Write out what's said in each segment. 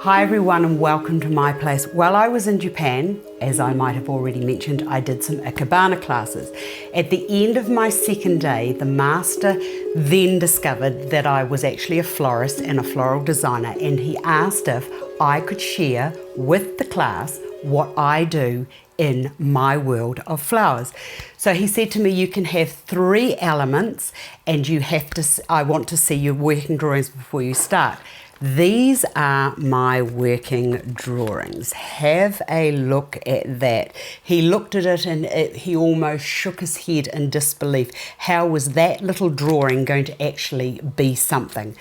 Hi everyone and welcome to my place. While I was in Japan, as I might have already mentioned, I did some Ikebana classes. At the end of my second day, the master then discovered that I was actually a florist and a floral designer, and he asked if I could share with the class what I do in my world of flowers. So he said to me, you can have 3 elements and I want to see your working drawings before you start. These are my working drawings. Have a look at that. He looked at it and he almost shook his head in disbelief. How was that little drawing going to actually be something?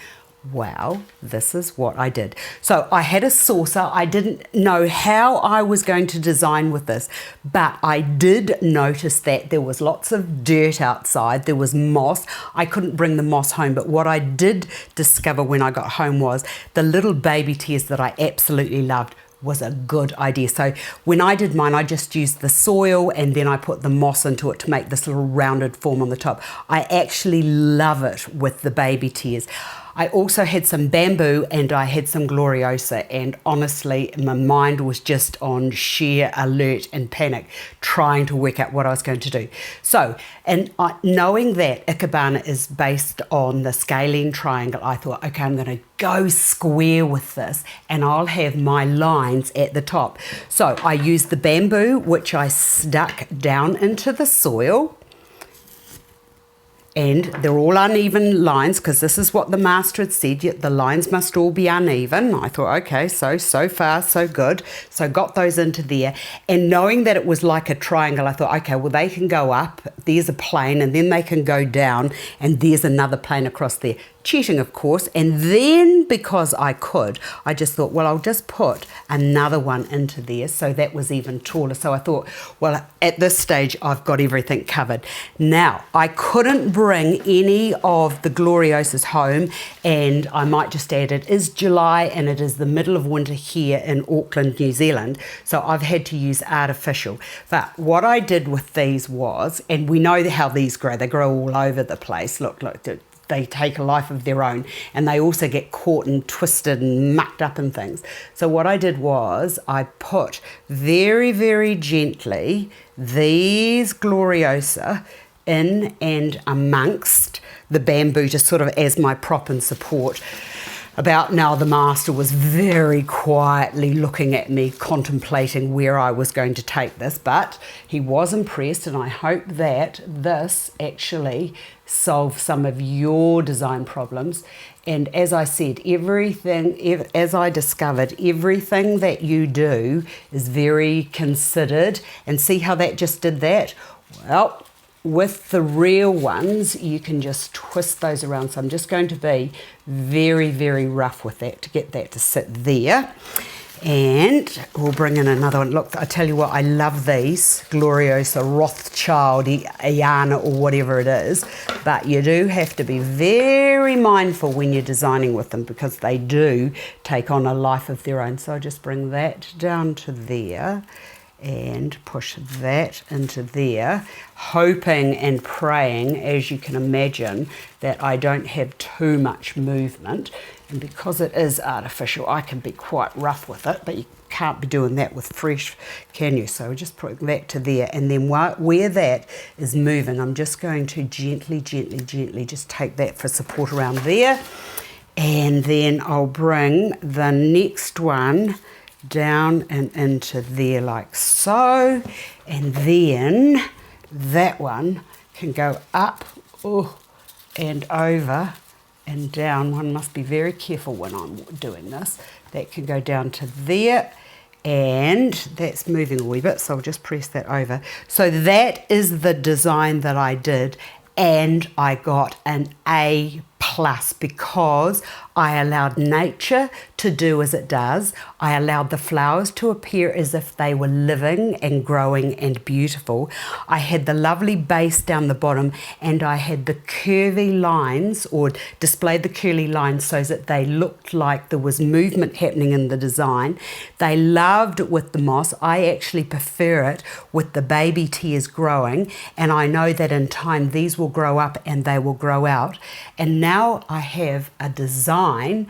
Well, this is what I did. So I had a saucer. I didn't know how I was going to design with this, but I did notice that there was lots of dirt outside. There was moss. I couldn't bring the moss home, but what I did discover when I got home was the little baby tears that I absolutely loved was a good idea. So when I did mine, I just used the soil and then I put the moss into it to make this little rounded form on the top. I actually love it with the baby tears. I also had some bamboo and I had some Gloriosa, and honestly my mind was just on sheer alert and panic trying to work out what I was going to do. So, and knowing that Ikebana is based on the scalene triangle, I thought, okay, I'm going to go square with this and I'll have my lines at the top. So I used the bamboo, which I stuck down into the soil. And they're all uneven lines because this is what the master had said, yet the lines must all be uneven. I thought, okay, so far so good. So got those into there, and knowing that it was like a triangle, I thought, okay, well they can go up, there's a plane, and then they can go down, and there's another plane across there. Cheating, of course, and then because I could, I just thought, well, I'll just put another one into there, so that was even taller. So I thought, well, at this stage, I've got everything covered. Now, I couldn't bring any of the Gloriosas home, and I might just add, it is July, and it is the middle of winter here in Auckland, New Zealand, so I've had to use artificial. But what I did with these was, and we know how these grow, they grow all over the place. Look, they take a life of their own, and they also get caught and twisted and mucked up and things. So what I did was I put very, very gently these Gloriosa in and amongst the bamboo, just sort of as my prop and support. About now, the master was very quietly looking at me, contemplating where I was going to take this, but he was impressed, and I hope that this actually solves some of your design problems. And as I said, as I discovered, everything that you do is very considered, and see how that just did that? Well, with the real ones, you can just twist those around. So I'm just going to be very, very rough with that to get that to sit there. And we'll bring in another one. Look, I tell you what, I love these Gloriosa Rothchildisana or whatever it is. But you do have to be very mindful when you're designing with them, because they do take on a life of their own. So I'll just bring that down to there and push that into there, hoping and praying, as you can imagine, that I don't have too much movement. And because it is artificial, I can be quite rough with it, but you can't be doing that with fresh, can you? So just putting that to there, and then where that is moving, I'm just going to gently just take that for support around there, and then I'll bring the next one down and into there like so, and then that one can go up and over and down. One must be very careful when I'm doing this. That can go down to there, and that's moving a wee bit, so I'll just press that over. So that is the design that I did, and I got an A+ because I allowed nature to do as it does. I allowed the flowers to appear as if they were living and growing and beautiful. I had the lovely base down the bottom, and I had the curvy lines, or displayed the curly lines so that they looked like there was movement happening in the design. They loved it with the moss. I actually prefer it with the baby tears growing, and I know that in time these will grow up and they will grow out. And now I have a design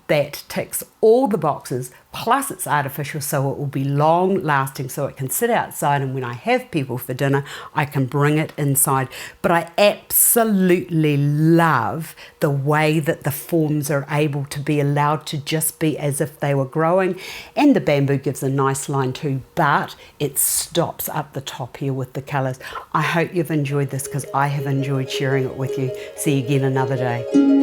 that ticks all the boxes, plus it's artificial, so it will be long lasting, so it can sit outside, and when I have people for dinner I can bring it inside. But I absolutely love the way that the forms are able to be allowed to just be as if they were growing, and the bamboo gives a nice line too, but it stops up the top here with the colours. I hope you've enjoyed this, because I have enjoyed sharing it with you. See you again another day.